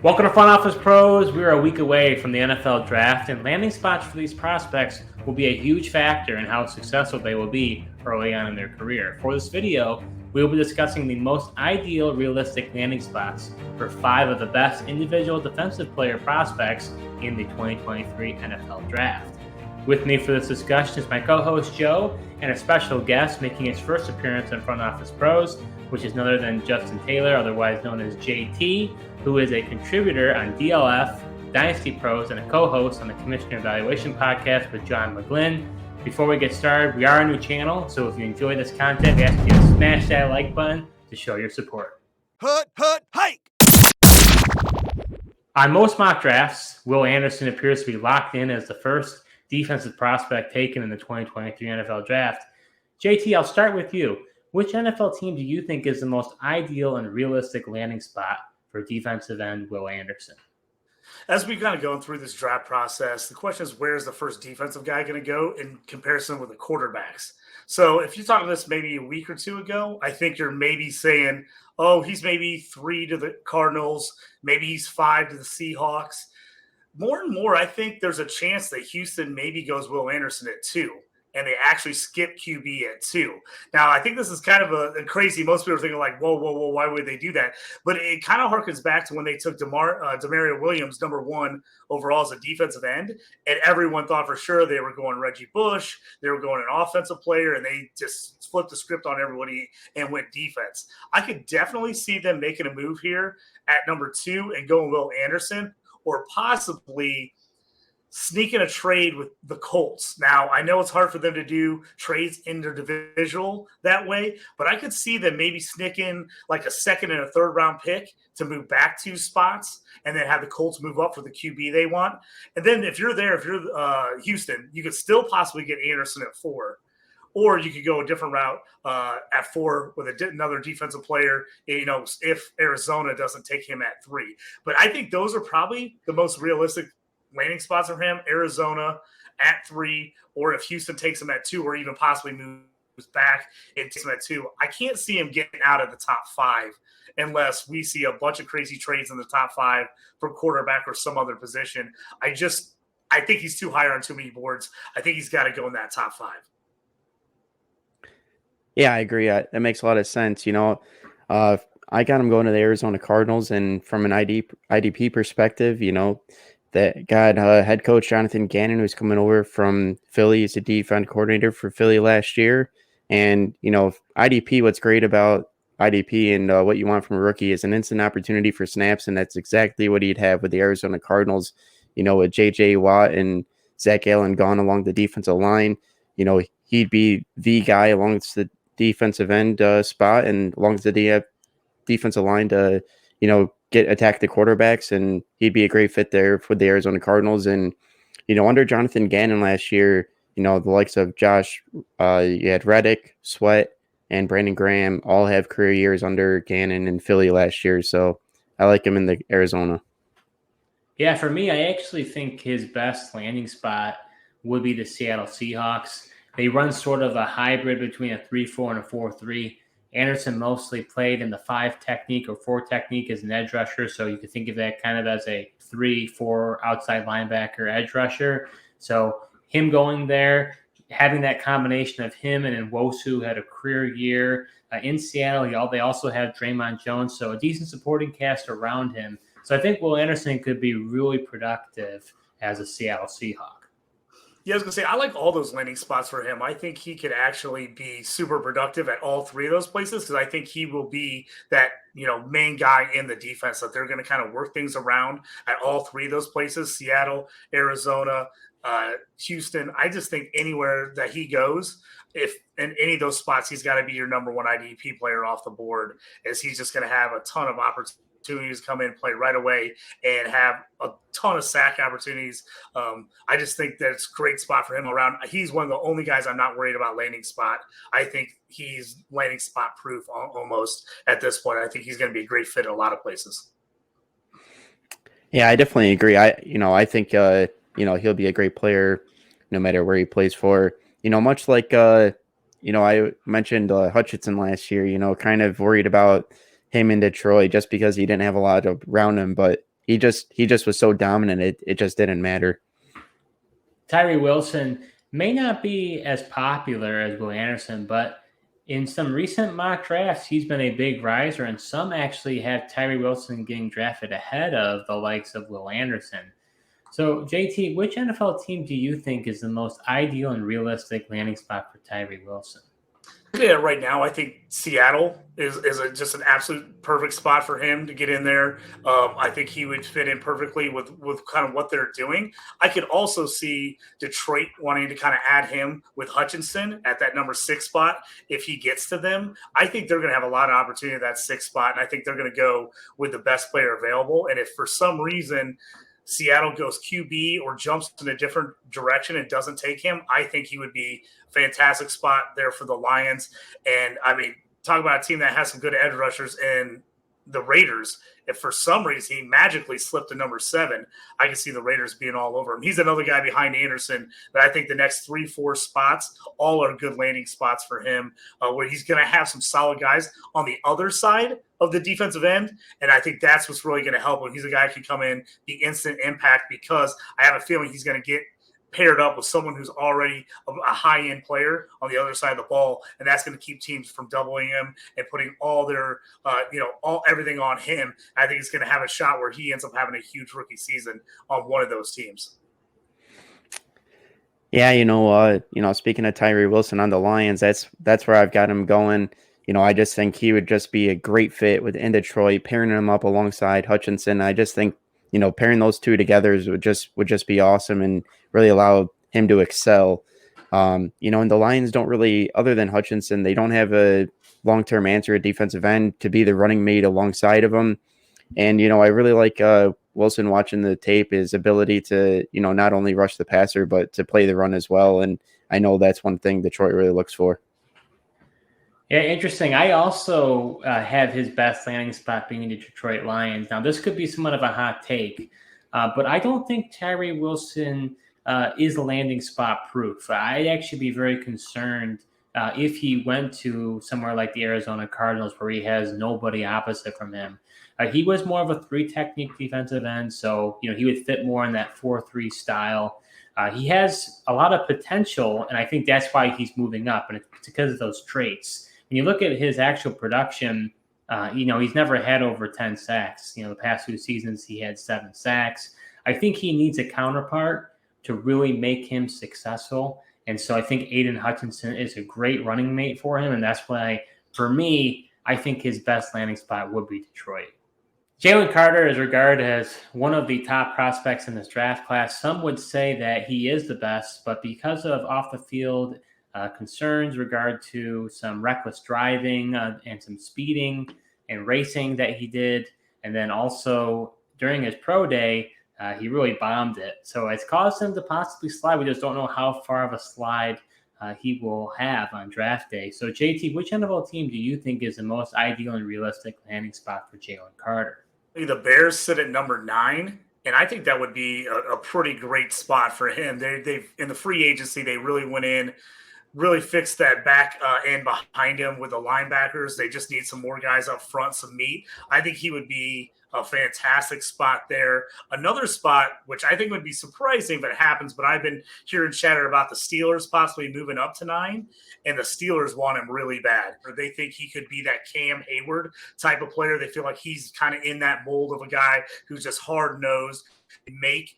Welcome to Front Office Pros. We are a week away from the NFL Draft, and landing spots for these prospects will be a huge factor in how successful they will be early on in their career. For this video, we will be discussing the most ideal realistic landing spots for 5 of the best individual defensive player prospects in the 2023 NFL Draft. With me for this discussion is my co-host Joe and a special guest making his first appearance on Front Office Pros, which is none other than Justin Taylor, otherwise known as JT, who is a contributor on DLF, Dynasty Pros, and a co-host on the Commissioner Evaluation Podcast with John McGlynn. Before we get started, we are a new channel, so if you enjoy this content, we ask you to smash that like button to show your support. Hike! On most mock drafts, Will Anderson appears to be locked in as the first defensive prospect taken in the 2023 NFL Draft. JT, I'll start with you. Which NFL team do you think is the most ideal and realistic landing spot for defensive end Will Anderson? As we've kind of gone through this draft process, the question is, where's the first defensive guy going to go in comparison with the quarterbacks? So if you're talking this maybe a week or two ago, I think you're maybe saying, oh, he's maybe 3 to the Cardinals, maybe he's 5 to the Seahawks. More and more, I think there's a chance that Houston maybe goes Will Anderson at 2. And they actually skip QB at 2. Now, I think this is kind of a crazy. Most people are thinking like, whoa, why would they do that? But it kind of harkens back to when they took Demario Williams, number 1 overall as a defensive end. And everyone thought for sure they were going Reggie Bush. They were going an offensive player, and they just flipped the script on everybody and went defense. I could definitely see them making a move here at number 2 and going Will Anderson, or possibly sneaking a trade with the Colts. Now, I know it's hard for them to do trades interdivisional that way, but I could see them maybe sneaking like a second and a third round pick to move back 2 spots and then have the Colts move up for the QB they want. And then if you're Houston, you could still possibly get Anderson at 4. Or you could go a different route at 4 with another defensive player, if Arizona doesn't take him at 3. But I think those are probably the most realistic landing spots for him. Arizona at 3, or if Houston takes him at 2, or even possibly moves back and takes him at 2. I can't see him getting out of the top 5 unless we see a bunch of crazy trades in the top 5 for quarterback or some other position. I think he's too high on too many boards. I think he's got to go in that top 5. Yeah, I agree. That makes a lot of sense. I got him going to the Arizona Cardinals, and from an IDP perspective, that got head coach Jonathan Gannon, who's coming over from Philly as a defense coordinator for Philly last year. And, IDP, what's great about IDP and what you want from a rookie is an instant opportunity for snaps. And that's exactly what he'd have with the Arizona Cardinals, with J.J. Watt and Zach Allen gone along the defensive line. He'd be the guy along the defensive end spot and along the defensive line to, attack the quarterbacks, and he'd be a great fit there for the Arizona Cardinals. And, under Jonathan Gannon last year, the likes of Josh, you had Reddick, Sweat, and Brandon Graham all have career years under Gannon in Philly last year. So I like him in the Arizona. Yeah, for me, I actually think his best landing spot would be the Seattle Seahawks. They run sort of a hybrid between a 3-4 and a 4-3. Anderson mostly played in the 5 technique or 4 technique as an edge rusher, so you could think of that kind of as a 3-4 outside linebacker edge rusher. So him going there, having that combination of him and Nwosu had a career year in Seattle. They also have Draymond Jones, so a decent supporting cast around him. So I think Will Anderson could be really productive as a Seattle Seahawk. Yeah, I was going to say, I like all those landing spots for him. I think he could actually be super productive at all 3 of those places, because I think he will be that, main guy in the defense that they're going to kind of work things around at all 3 of those places, Seattle, Arizona, Houston. I just think anywhere that he goes, if in any of those spots, he's got to be your number 1 IDP player off the board, as he's just going to have a ton of opportunities to come in, play right away, and have a ton of sack opportunities. I just think that's a great spot for him around. He's one of the only guys I'm not worried about landing spot. I think he's landing spot proof almost at this point. I think he's going to be a great fit in a lot of places. Yeah, I definitely agree. I think, he'll be a great player no matter where he plays for. Much like, I mentioned Hutchinson last year, kind of worried about him in Detroit just because he didn't have a lot around him. But, he just was so dominant. It just didn't matter. Tyree Wilson may not be as popular as Will Anderson, but in some recent mock drafts, he's been a big riser, and some actually have Tyree Wilson getting drafted ahead of the likes of Will Anderson. So, JT, which NFL team do you think is the most ideal and realistic landing spot for Tyree Wilson? Yeah, right now I think Seattle is just an absolute perfect spot for him to get in there. I think he would fit in perfectly with kind of what they're doing. I could also see Detroit wanting to kind of add him with Hutchinson at that number 6 spot if he gets to them. I think they're going to have a lot of opportunity at that 6 spot, and I think they're going to go with the best player available. And if for some reason Seattle goes QB or jumps in a different direction and doesn't take him, I think he would be a fantastic spot there for the Lions. And I mean, talk about a team that has some good edge rushers and the Raiders. If for some reason he magically slipped to number 7, I can see the Raiders being all over him. He's another guy behind Anderson that I think the next 3-4 spots all are good landing spots for him, where he's going to have some solid guys on the other side of the defensive end. And I think that's what's really going to help him. He's a guy who can come in, be instant impact, because I have a feeling he's going to get paired up with someone who's already a high-end player on the other side of the ball, and that's going to keep teams from doubling him and putting all their, everything on him. I think it's going to have a shot where he ends up having a huge rookie season on one of those teams. Yeah, speaking of Tyree Wilson on the Lions, that's where I've got him going. I just think he would just be a great fit within Detroit, pairing him up alongside Hutchinson. I just think, pairing those two together would just be awesome and really allow him to excel. And the Lions don't really, other than Hutchinson, they don't have a long-term answer at defensive end to be the running mate alongside of him. And, I really like Wilson watching the tape, his ability to, not only rush the passer, but to play the run as well. And I know that's one thing Detroit really looks for. Yeah, interesting. I also have his best landing spot being the Detroit Lions. Now, this could be somewhat of a hot take, but I don't think Tyree Wilson is landing spot proof. I'd actually be very concerned if he went to somewhere like the Arizona Cardinals where he has nobody opposite from him. He was more of a 3-technique defensive end, so he would fit more in that 4-3 style. He has a lot of potential, and I think that's why he's moving up, and it's because of those traits. When you look at his actual production, he's never had over 10 sacks. The past 2 seasons he had 7 sacks. I think he needs a counterpart to really make him successful. And so I think Aiden Hutchinson is a great running mate for him. And that's why, for me, I think his best landing spot would be Detroit. Jalen Carter is regarded as one of the top prospects in this draft class. Some would say that he is the best, but because of off-the-field concerns regard to some reckless driving and some speeding and racing that he did, and then also during his pro day, he really bombed it. So it's caused him to possibly slide. We just don't know how far of a slide he will have on draft day. So, JT, which NFL team do you think is the most ideal and realistic landing spot for Jalen Carter? The Bears sit at number 9, and I think that would be a pretty great spot for him. They've in the free agency, they really went in, really fixed that back end behind him with the linebackers. They just need some more guys up front, some meat. I think he would be a fantastic spot there. Another spot, which I think would be surprising if it happens, but I've been hearing chatter about the Steelers possibly moving up to 9, and the Steelers want him really bad. Or they think he could be that Cam Hayward type of player. They feel like he's kind of in that mold of a guy who's just hard-nosed, make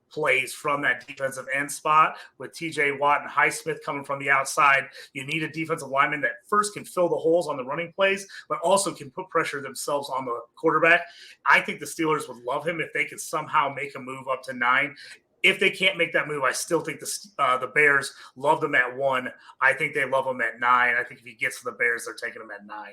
plays from that defensive end spot. With TJ Watt and Highsmith coming from the outside, you need a defensive lineman that first can fill the holes on the running plays, but also can put pressure themselves on the quarterback. I think the Steelers would love him if they could somehow make a move up to 9. If they can't make that move, I still think the Bears love him at 1. I think they love him at 9. I think if he gets to the Bears, they're taking him at 9.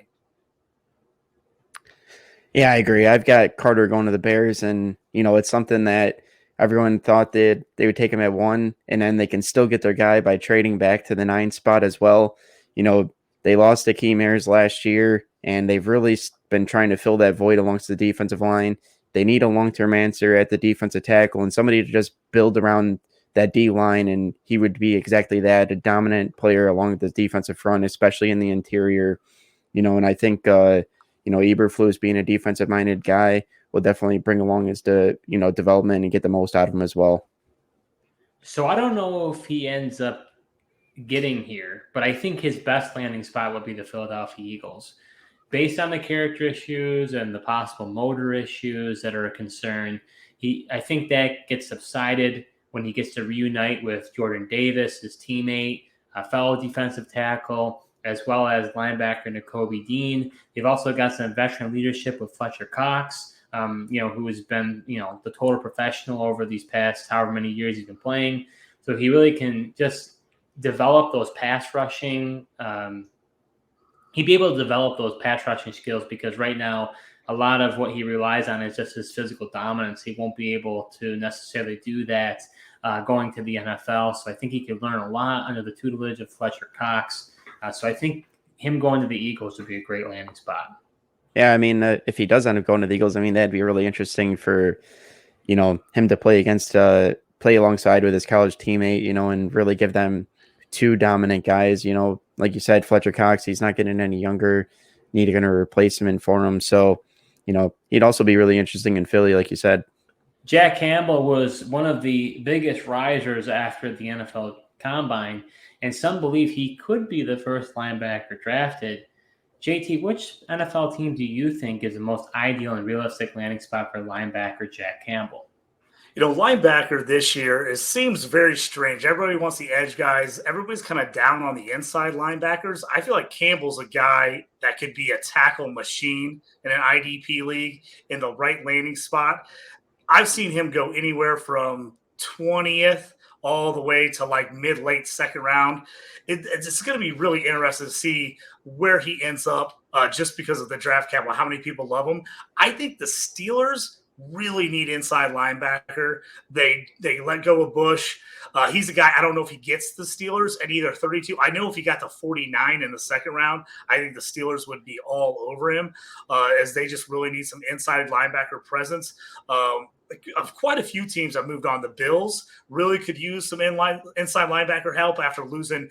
Yeah, I agree. I've got Carter going to the Bears, and it's something that everyone thought they would take him at 1, and then they can still get their guy by trading back to the 9 spot as well. They lost Akeem Ayers last year, and they've really been trying to fill that void amongst the defensive line. They need a long-term answer at the defensive tackle and somebody to just build around that D line, and he would be exactly that, a dominant player along the defensive front, especially in the interior. And I think Eberflus being a defensive-minded guy will definitely bring along his development and get the most out of him as well. So I don't know if he ends up getting here, but I think his best landing spot would be the Philadelphia Eagles. Based on the character issues and the possible motor issues that are a concern, I think that gets subsided when he gets to reunite with Jordan Davis, his teammate, a fellow defensive tackle, as well as linebacker Nakobe Dean. They've also got some veteran leadership with Fletcher Cox, who has been, the total professional over these past however many years he's been playing. So he really can just develop those pass rushing. He'd be able to develop those pass rushing skills, because right now a lot of what he relies on is just his physical dominance. He won't be able to necessarily do that going to the NFL. So I think he could learn a lot under the tutelage of Fletcher Cox. So I think him going to the Eagles would be a great landing spot. Yeah, I mean, if he does end up going to the Eagles, I mean, that'd be really interesting for, him to play alongside with his college teammate, and really give them two dominant guys. Like you said, Fletcher Cox, he's not getting any younger. Need going to replace him in for him. So, he'd also be really interesting in Philly, like you said. Jack Campbell was one of the biggest risers after the NFL Combine, and some believe he could be the first linebacker drafted. JT, which NFL team do you think is the most ideal and realistic landing spot for linebacker Jack Campbell? Linebacker this year seems very strange. Everybody wants the edge guys. Everybody's kind of down on the inside linebackers. I feel like Campbell's a guy that could be a tackle machine in an IDP league in the right landing spot. I've seen him go anywhere from 20th all the way to like mid-late second round. It's going to be really interesting to see where he ends up just because of the draft capital, how many people love him. I think the Steelers really need inside linebacker. They let go of Bush. He's a guy, I don't know if he gets the Steelers at either 32. I know if he got to 49 in the second round, I think the Steelers would be all over him as they just really need some inside linebacker presence. Quite a few teams have moved on. The Bills really could use some inside linebacker help after losing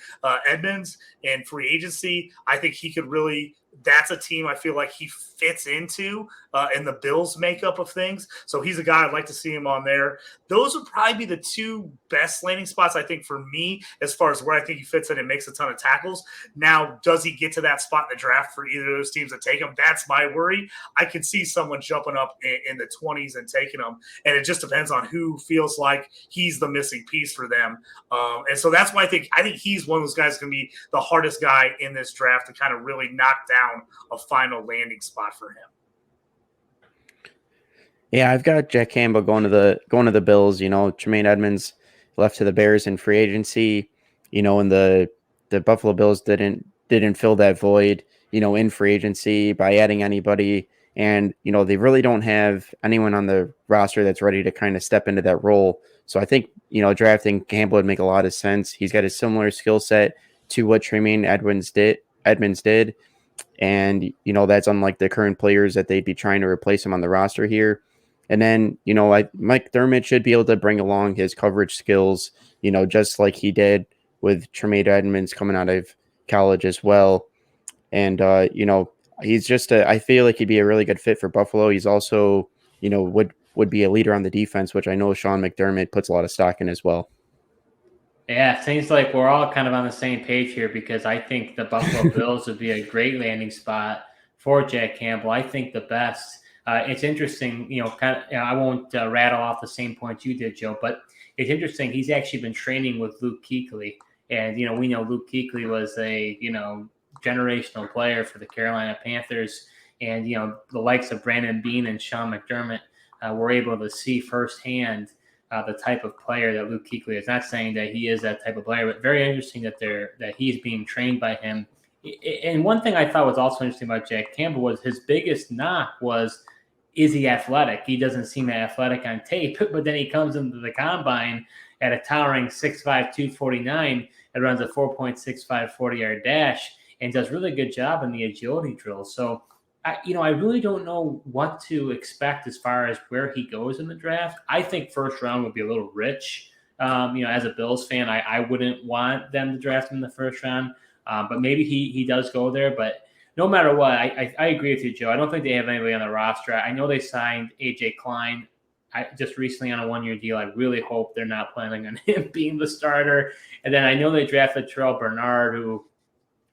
Edmonds in free agency. I think he could really – that's a team I feel like he fits into in the Bills makeup of things. So he's a guy I'd like to see him on there. Those would probably be the two best landing spots, I think, for me, as far as where I think he fits in and makes a ton of tackles. Now, does he get to that spot in the draft for either of those teams to take him? That's my worry. I could see someone jumping up in the 20s and taking him, and it just depends on who feels like he's the missing piece for them. And so that's why I think he's one of those guys going to be the hardest guy in this draft to kind of really knock down a final landing spot for him. Yeah, I've got Jack Campbell going to the Bills. Tremaine Edmonds left to the Bears in free agency. And the Buffalo Bills didn't fill that void, in free agency by adding anybody. And, they really don't have anyone on the roster that's ready to kind of step into that role. So I think, drafting Campbell would make a lot of sense. He's got a similar skill set to what Tremaine Edmonds did. And, that's unlike the current players that they'd be trying to replace him on the roster here. And then, Mike Dermott should be able to bring along his coverage skills, just like he did with Tremaine Edmonds coming out of college as well. And, he's just I feel like he'd be a really good fit for Buffalo. He's also, would be a leader on the defense, which I know Sean McDermott puts a lot of stock in as well. Yeah, it seems like we're all kind of on the same page here, because I think the Buffalo Bills would be a great landing spot for Jack Campbell. I think the best. It's interesting, I won't rattle off the same points you did, Joe, but it's interesting. He's actually been training with Luke Kuechly, and we know Luke Kuechly was a generational player for the Carolina Panthers, and the likes of Brandon Beane and Sean McDermott were able to see firsthand the type of player that Luke Kuechly is. Not saying that he is that type of player, but very interesting that he's being trained by him. And one thing I thought was also interesting about Jack Campbell was his biggest knock was, is he athletic? He doesn't seem athletic on tape, but then he comes into the combine at a towering 6'5", 249 and runs a 4.65 40-yard dash and does really good job in the agility drill. So, I really don't know what to expect as far as where he goes in the draft. I think first round would be a little rich. As a Bills fan, I wouldn't want them to draft him in the first round, but maybe he does go there. But no matter what, I agree with you, Joe. I don't think they have anybody on the roster. I know they signed AJ Klein just recently on a 1-year deal. I really hope they're not planning on him being the starter. And then I know they drafted Terrell Bernard, who,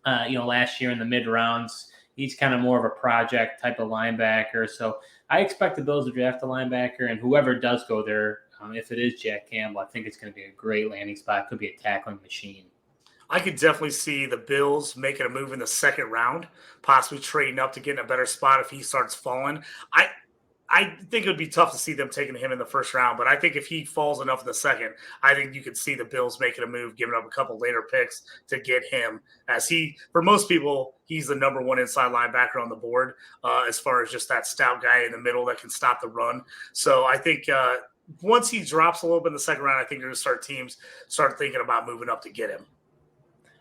last year in the mid rounds, he's kind of more of a project type of linebacker. So I expect the Bills to draft a linebacker, and whoever does go there, if it is Jack Campbell, I think it's going to be a great landing spot. Could be a tackling machine. I could definitely see the Bills making a move in the second round, possibly trading up to get in a better spot if he starts falling. I think it would be tough to see them taking him in the first round, but I think if he falls enough in the second, I think you could see the Bills making a move, giving up a couple later picks to get him. As for most people, he's the number one inside linebacker on the board as far as just that stout guy in the middle that can stop the run. So I think once he drops a little bit in the second round, I think you're going to start teams start thinking about moving up to get him.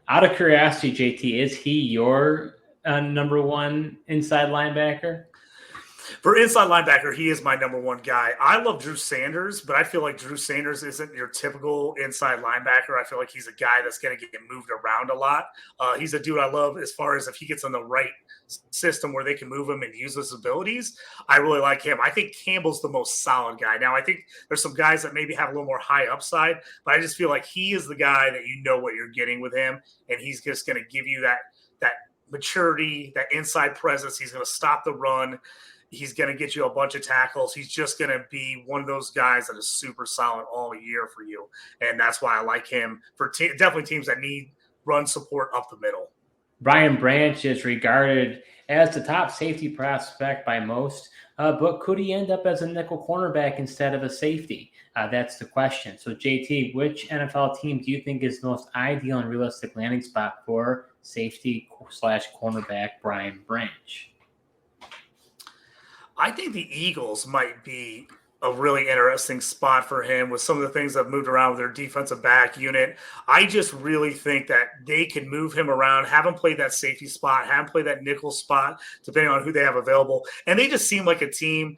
Out of curiosity, JT, is he your number one inside linebacker? For inside linebacker, he is my number one guy. I love Drew Sanders, but I feel like Drew Sanders isn't your typical inside linebacker. I feel like he's a guy that's going to get moved around a lot. He's a dude I love as far as if he gets in the right system where they can move him and use his abilities. I really like him. I think Campbell's the most solid guy. Now, I think there's some guys that maybe have a little more high upside, but I just feel like he is the guy that you know what you're getting with him, and he's just going to give you that maturity, that inside presence. He's going to stop the run. He's going to get you a bunch of tackles. He's just going to be one of those guys that is super solid all year for you. And that's why I like him for definitely teams that need run support up the middle. Brian Branch is regarded as the top safety prospect by most, but could he end up as a nickel cornerback instead of a safety? That's the question. So, JT, which NFL team do you think is the most ideal and realistic landing spot for safety/cornerback Brian Branch? I think the Eagles might be a really interesting spot for him with some of the things that have moved around with their defensive back unit. I just really think that they can move him around, have him play that safety spot, have him play that nickel spot, depending on who they have available. And they just seem like a team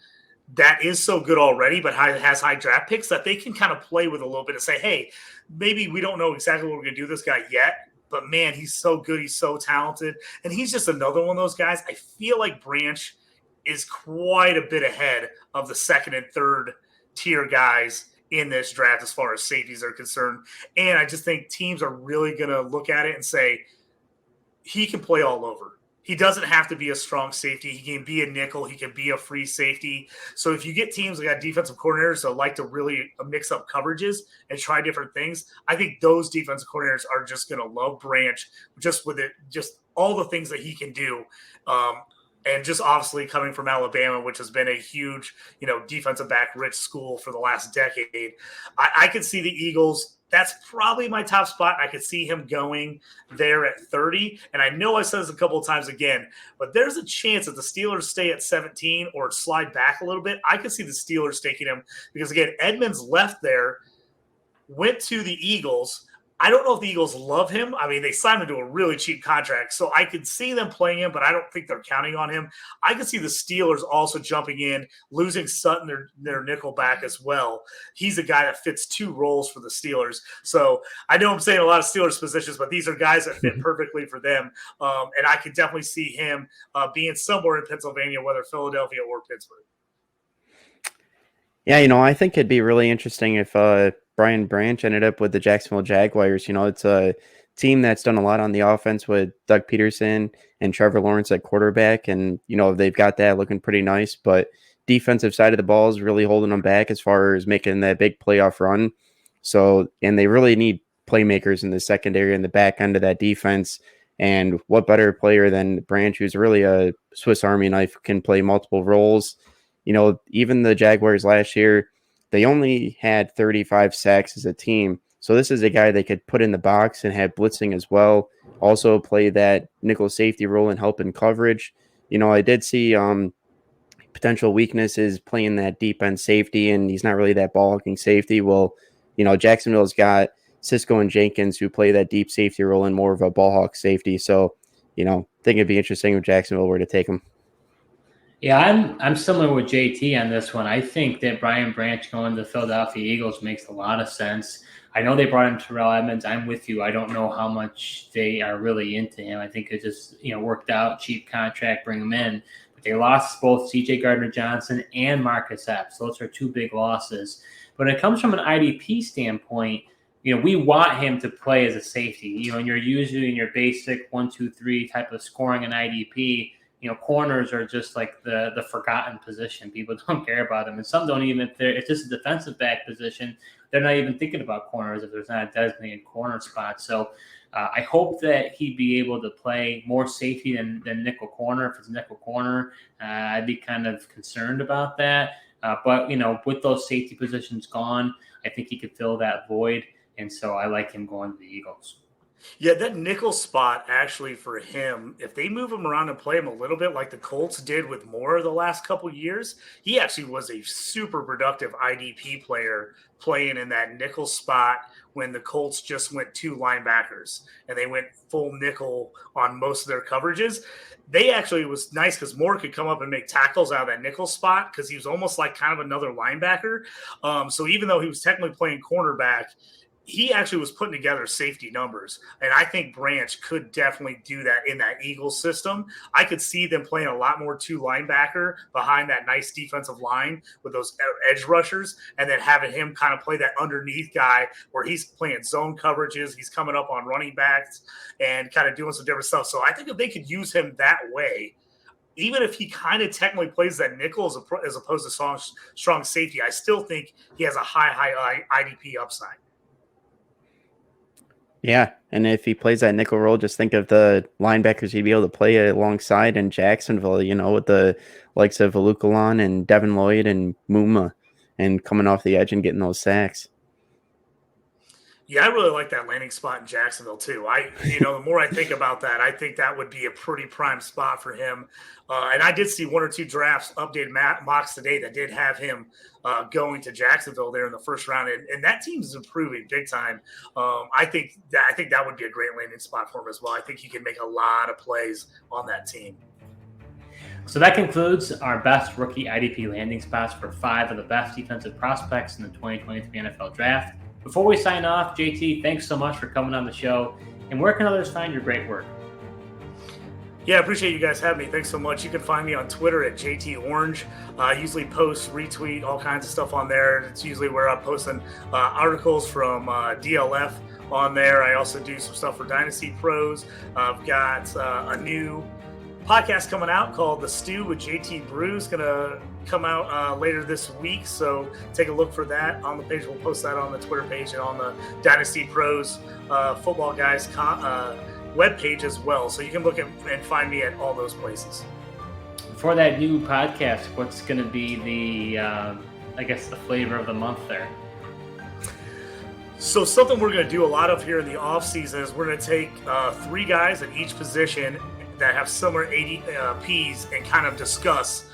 that is so good already, but has high draft picks that they can kind of play with a little bit and say, hey, maybe we don't know exactly what we're going to do with this guy yet, but man, he's so good. He's so talented. And he's just another one of those guys. I feel like Branch is quite a bit ahead of the second and third tier guys in this draft as far as safeties are concerned. And I just think teams are really going to look at it and say, he can play all over. He doesn't have to be a strong safety. He can be a nickel. He can be a free safety. So if you get teams that got defensive coordinators that like to really mix up coverages and try different things, I think those defensive coordinators are just going to love Branch just with it, just all the things that he can do. And just obviously coming from Alabama, which has been a huge, defensive back rich school for the last decade. I could see the Eagles. That's probably my top spot. I could see him going there at 30. And I know I said this a couple of times again, but there's a chance that the Steelers stay at 17 or slide back a little bit. I could see the Steelers taking him because, again, Edmonds left there, went to the Eagles. I don't know if the Eagles love him. I mean, they signed him to a really cheap contract, so I could see them playing him, but I don't think they're counting on him. I could see the Steelers also jumping in, losing Sutton, their nickel back as well. He's a guy that fits two roles for the Steelers. So I know I'm saying a lot of Steelers positions, but these are guys that fit perfectly for them. And I could definitely see him being somewhere in Pennsylvania, whether Philadelphia or Pittsburgh. Yeah, I think it'd be really interesting if Brian Branch ended up with the Jacksonville Jaguars. It's a team that's done a lot on the offense with Doug Peterson and Trevor Lawrence at quarterback. And, they've got that looking pretty nice. But defensive side of the ball is really holding them back as far as making that big playoff run. So, and they really need playmakers in the secondary and the back end of that defense. And what better player than Branch, who's really a Swiss Army knife, can play multiple roles. Even the Jaguars last year, they only had 35 sacks as a team. So this is a guy they could put in the box and have blitzing as well. Also play that nickel safety role and help in coverage. I did see potential weaknesses playing that deep end safety, and he's not really that ball hawking safety. Well, Jacksonville's got Cisco and Jenkins who play that deep safety role and more of a ball hawk safety. So, I think it'd be interesting if Jacksonville were to take him. Yeah, I'm similar with JT on this one. I think that Brian Branch going to the Philadelphia Eagles makes a lot of sense. I know they brought in Terrell Edmonds. I'm with you. I don't know how much they are really into him. I think it just worked out, cheap contract, bring him in. But they lost both C.J. Gardner-Johnson and Marcus Epps. Those are two big losses. But it comes from an IDP standpoint. We want him to play as a safety. And you're usually in your basic 1-2-3 type of scoring in IDP. Corners are just like the forgotten position. People don't care about them. And some don't even, if it's just a defensive back position, they're not even thinking about corners if there's not a designated corner spot. So I hope that he'd be able to play more safety than nickel corner. If it's nickel corner, I'd be kind of concerned about that. But with those safety positions gone, I think he could fill that void. And so I like him going to the Eagles. Yeah, that nickel spot actually for him, if they move him around and play him a little bit like the Colts did with Moore the last couple years, he actually was a super productive IDP player playing in that nickel spot when the Colts just went 2 linebackers and they went full nickel on most of their coverages. They actually, it was nice because Moore could come up and make tackles out of that nickel spot because he was almost like kind of another linebacker. So even though he was technically playing cornerback, he actually was putting together safety numbers. And I think Branch could definitely do that in that Eagles system. I could see them playing a lot more 2 linebacker behind that nice defensive line with those edge rushers, and then having him kind of play that underneath guy where he's playing zone coverages. He's coming up on running backs and kind of doing some different stuff. So I think if they could use him that way, even if he kind of technically plays that nickel as opposed to strong safety, I still think he has a high IDP upside. Yeah, and if he plays that nickel role, just think of the linebackers he'd be able to play alongside in Jacksonville, with the likes of Alukalon and Devin Lloyd and Muma and coming off the edge and getting those sacks. Yeah, I really like that landing spot in Jacksonville too. The more I think about that, I think that would be a pretty prime spot for him. And I did see 1 or 2 drafts, updated mocks today that did have him going to Jacksonville there in the first round, and that team is improving big time. I think that would be a great landing spot for him as well. I think he can make a lot of plays on that team. So that concludes our best rookie IDP landing spots for 5 of the best defensive prospects in the 2023 NFL Draft. Before we sign off, JT, thanks so much for coming on the show. And where can others find your great work? Yeah, I appreciate you guys having me. Thanks so much. You can find me on Twitter at JTOrange. I usually post, retweet, all kinds of stuff on there. It's usually where I'm posting articles from DLF on there. I also do some stuff for Dynasty Pros. I've got a new podcast coming out called The Stew with JT Brews. Going to come out later this week, so take a look for that on the page. We'll post that on the Twitter page and on the Dynasty Pros Football Guys webpage as well. So you can look at and find me at all those places. For that new podcast, what's going to be the flavor of the month there? So something we're going to do a lot of here in the off season is we're going to take 3 guys at each position that have similar ADPs and kind of discuss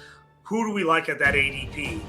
who do we like at that ADP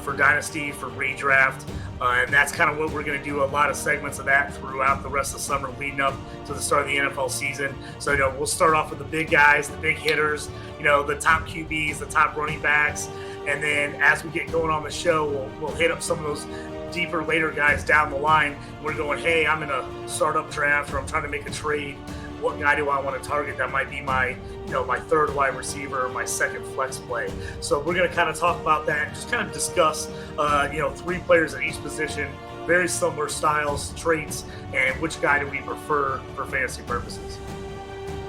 for Dynasty, for redraft. And that's kind of what we're going to do, a lot of segments of that throughout the rest of the summer leading up to the start of the NFL season. So, we'll start off with the big guys, the big hitters, the top QBs, the top running backs. And then as we get going on the show, we'll hit up some of those deeper later guys down the line. We're going, hey, I'm in a startup draft or I'm trying to make a trade. What guy do I want to target? That might be my, my 3rd wide receiver or my 2nd flex play. So we're going to kind of talk about that and just kind of discuss, 3 players at each position, very similar styles, traits, and which guy do we prefer for fantasy purposes.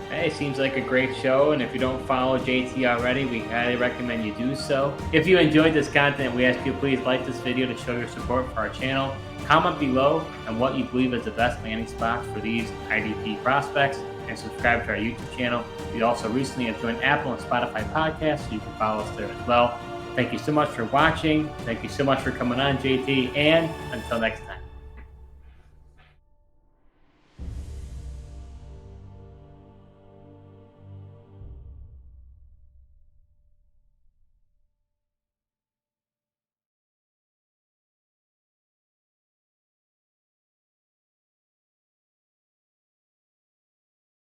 Hey, seems like a great show, and if you don't follow JT already, we highly recommend you do so. If you enjoyed this content, we ask you please like this video to show your support for our channel. Comment below on what you believe is the best landing spot for these IDP prospects, and subscribe to our YouTube channel. We also recently have joined Apple and Spotify podcasts, so you can follow us there as well. Thank you so much for watching. Thank you so much for coming on, JT, and until next time.